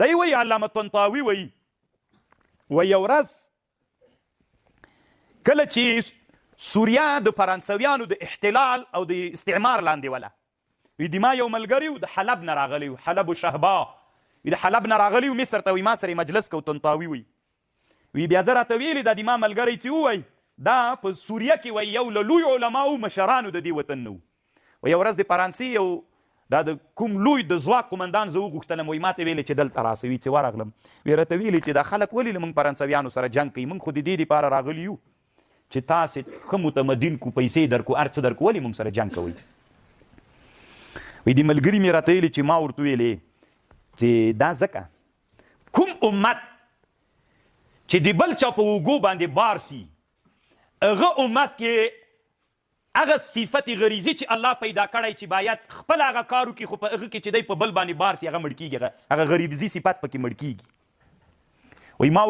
دی وایي علامه طنطاوي وایي یو ورځ کله چې سوریه د فرانسویانو د احتلال او د استعمار لاندې وله وي د ما یو ملګري و د حلب نه راغلی و حلب و شهبا د حلب نه راغلی و مصر ته وي ما سره مجلس کو طنطاوي وي بیا ده راته ویلي دا د ما ملګری چې ووایي دا په سوریه کې وایي یو له لوی علماو مشرانو د دې وطن نه و یو ورځ د فرانسې یو دا د کوم لوی د ځواک قمندان زه وغوښتلم وایي ماته ویلې چې دلته راسوي چې ورغلم وی راته ویلي چې دا خلک ولې له موږ فرانسویانو سره جنګ کوي موږ خو د دې دپاره راغلي یو چې تاسې ښه متمدن کو پیسې درکو هر څه درکو ولې موږ سره جنګ کوئ وی د ملګري مې راته ویلي چې ما ورته ویلې چې دا ځکه کوم امت چې د بل چا په اوږو باندې بار سي هغه امت کې هغه صفت غریزي چې الله پیدا کړی چې باید خپل هغه کار وکړي خو په هغه کې چې دی په بل باندې بار سي هغه مړ کېږي هغه غریزي صفت پکې مړ کېږي وایي ما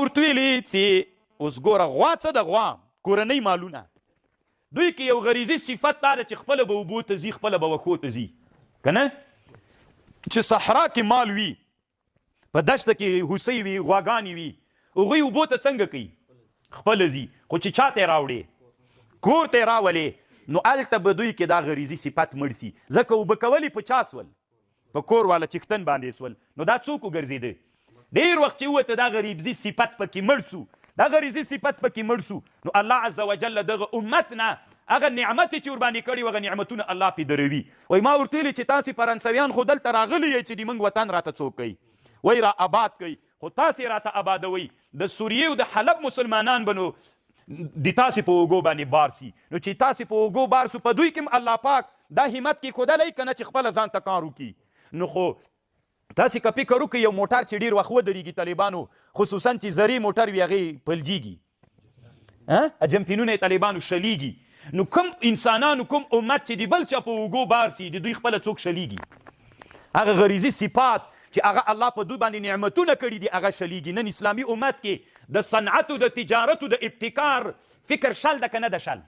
ورته ویلې چې اوس ګوره غوا څه د غوا کورنۍ مالونه دوی کې یو غریزي صفت دا ده چې خپله به اوبو ته ځي خپله به وښو ته ځي که نه چې صحرا کې مال وي په دشته کې هوسۍ وي غواګانې وي هغوی اوبو ته څنګه کوي خپله ځي خو چې چا ته یې راوړې کور ته یې راولې نو هلته به دوی کې دا غریزي صفت مړ سي ځکه اوبه کولې په چا سول په کور والا چښتن باندې سول نو دا څوک وګرځېده ډېر وخت چې ووته دا غریزي صفت پکې مړ سو دا غریزي صفت پکې مړ سو نو الله عز وجل دغه امت نه هغه نعمت چې ورباندې کړي هغه نعمتونه الله پې دروي وایي ما ورته ویلې چې تاسې فرانسویان خو دلته راغلي یئ چې د موږ وطن راته څوک کوي وایي را آباد کوي خو تاسې راته آبادوئ د سوریې او د حلب مسلمانان به نو د تاسې په اوږو باندې بار سي نو چې تاسې په اوږو بار سو په دوی کې الله پاک دا همت کېښودلی که نه چې خپله ځان ته کار وکړي نو خو تاسې که فکر وکړئ یو موټر چې ډېر وخت ودرېږي طالبانو خصوصا چې زرې موټر وي هغې پلجېږي جمپینونه یې طالبانو شلیږي نو کوم انسانانو کوم امت چې د بل چا په اوږو بار سي د دوی خپله څوک شلیږي هغه غریزي صفات چې هغه الله په دوی باندې نعمتونه کړي دي هغه شلیږي نن اسلامي امت کې د صنعتو د تجارتو د ابتکار فکر شل ده که نه ده شل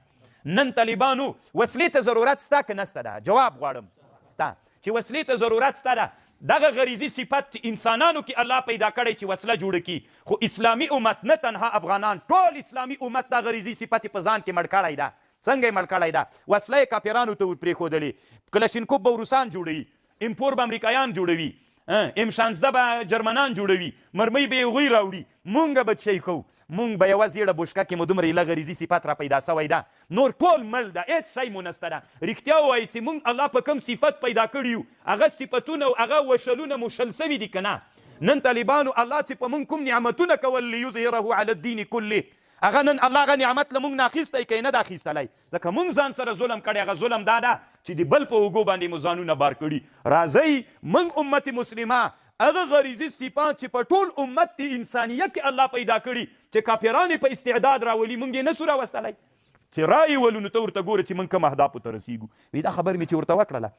نن طالبانو وسلې ته ضرورت سته که نسته ده جواب غواړم سته چې وسلې ته ضرورت سته ده دغه غریزي صفت انسانانو کې الله پیدا کړی چې وسله جوړه کړي خو اسلامي امت نه تنها افغانان ټول اسلامي امت دا غریزي صفت په ځان کې مړ کړی ده څنګه یې مړ کړی ده وسله یې کاپیرانو ته ورپرېښودلې کلشینکوف به روسان جوړوي امپور به امریکایان جوړوي M16 به جرمنان جوړوي مرمۍ به یې هغوی راوړي مونږ به څه کوو مونږ به یوه زیړه بوشکه کې مو دومره ایله غریزي صفت را پیدا سوی ده نور ټول مړ ده هېڅ شی مو نسته ده رښتیا ووایي چې مونږ الله په کوم صفت پیدا کړي یو هغه صفتونه او هغه وشلونه مو شل سوي دي که نه نن طالبانو الله چې په مونږ کوم نعمتونه کول لیظهره علی الدین کله هغه نن الله هغه نعمت له مونږ نه اخیستی که یې نه ده اخیستلی ځکه مونږ ځان سره ظلم کړی هغه ظلم دا ده چې د بل په اوږو باندې مو ځانونه بار کړي راځئ مونږ امت مسلمه هغه غریزي صفات چې په ټول امت د انسانیت کې الله پیدا کړي چې کافران په استعداد راولي مونږ یې نه سو راوستلی چې رایې ولو نو ته ورته ګوره چې مونږ کوم اهدافو ته رسیږو وی دا خبر مې چې ورته وکړله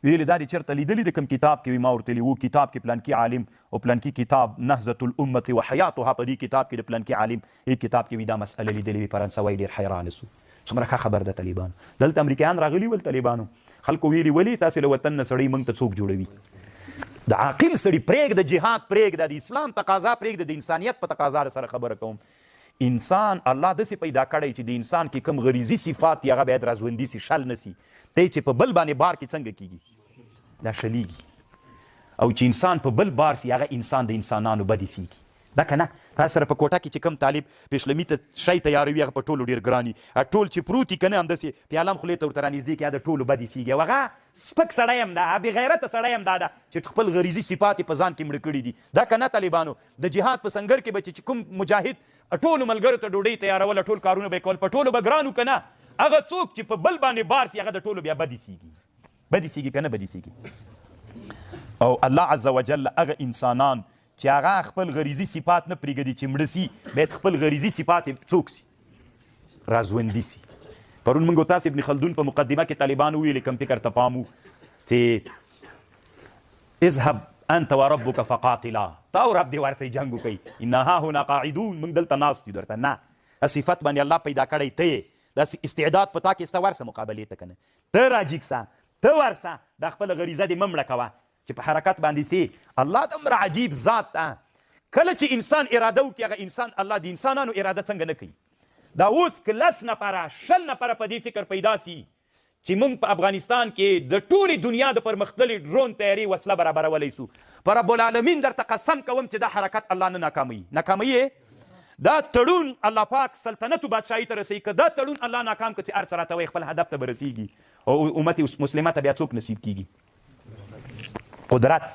ویلې دا دې چېرته لیدلي د کوم کتاب کې وي ما ورته ویلي و کتاب کې پلانکي عالم او پلانکي کتاب نهضة الامة وحیاتها په دې کتاب کې د پلانکي عالم دې کتاب کې وي دا مسئله لیدلې وي فرانسوی ډېر حیرانه سو څومره ښه خبر ده طالبانو دلته امریکایان راغلي ول طالبانو خلکو ویلي ولې تاسې له وطن نه سړی موږ ته څوک جوړوي د عاقل سړي پرېږده جهاد پرېږده د اسلام تقاضا پرېږده د انسانیت په تقاضا سره خبره کوم انسان الله داسې پیدا کړی چې د انسان کې کوم غریزي صفات دي هغه باید راژوندي سي شل نه سي ته چې په بل باندې بار کې څنګه کېږي دا شلیږي او چې انسان په بل بار سي هغه انسان د انسانانو بدې سیږي دا که نه تاسو سره په کوټه کې چې کوم طالب پیشلمي ته شی تیاروي هغه په ټولو ډېر ګران وي ټول چې پروت وي که نه همداسې پیاله هم خولې ته ورته رانږدې کړي د ټولو بدې سیږي او هغه سپک سړی هم ده بې غیرته سړی هم دا ده چې خپل غریزي صفات یې په ځان کې مړه کړي دي دا که نه طالبانو د جهاد په سنګر کې به چې کوم مجاهد ټولو ملګرو ته ډوډۍ تیاروله ټول کارونه به یې کول په ټولو به ګران و که نه هغه څوک چې په بل باندې بار سي هغه د ټولو بیا بدې سیږي که نه بدې سیږي او الله عز وجل هغه انسانان چې هغه خپل غریزي صفات نه پرېږدي چې مړه سي باید خپل غریزي صفات څوک سي راژوندي سي پرون موږ تاسې ابن خلدون په مقدمه کې طالبانو ویلې کوم فکر ته پام و چې اذهب انت وربک فقاتلا تا او رب دې ورسئ جنګ وکئ انا هاهنا قاعدون موږ دلته ناست یو درته نه صفت باندې الله پیدا کړی ته یې دا استعداد په تا کې سته ورسه مقابلې ته که نه ته راجیږ سه ته ورسه دا خپله غریزه دې مه مړه کوه چې په حرکت باندې سي الله دومره عجیب ذات ده کله چې انسان اراده وکړي هغه انسان الله د انسانانو اراده څنګه نه کوي دا اوس که 10 نفره 20 نفره په دې فکر پیدا سي چې موږ په افغانستان کې د ټولې دنیا د پرمختللې ډرون تیاري وسله برابرولی سو په رب العالمین درته قسم کوم چې دا حرکت الله نه ناکاموي دا تړون الله پاک سلطنت و بادشاهي ته رسوي که دا تړون الله ناکام کړي چې هر څه راته وایي خپل هدف ته به رسېږي او امت مسلمه ته بیا څوک نصیب کېږي قدرت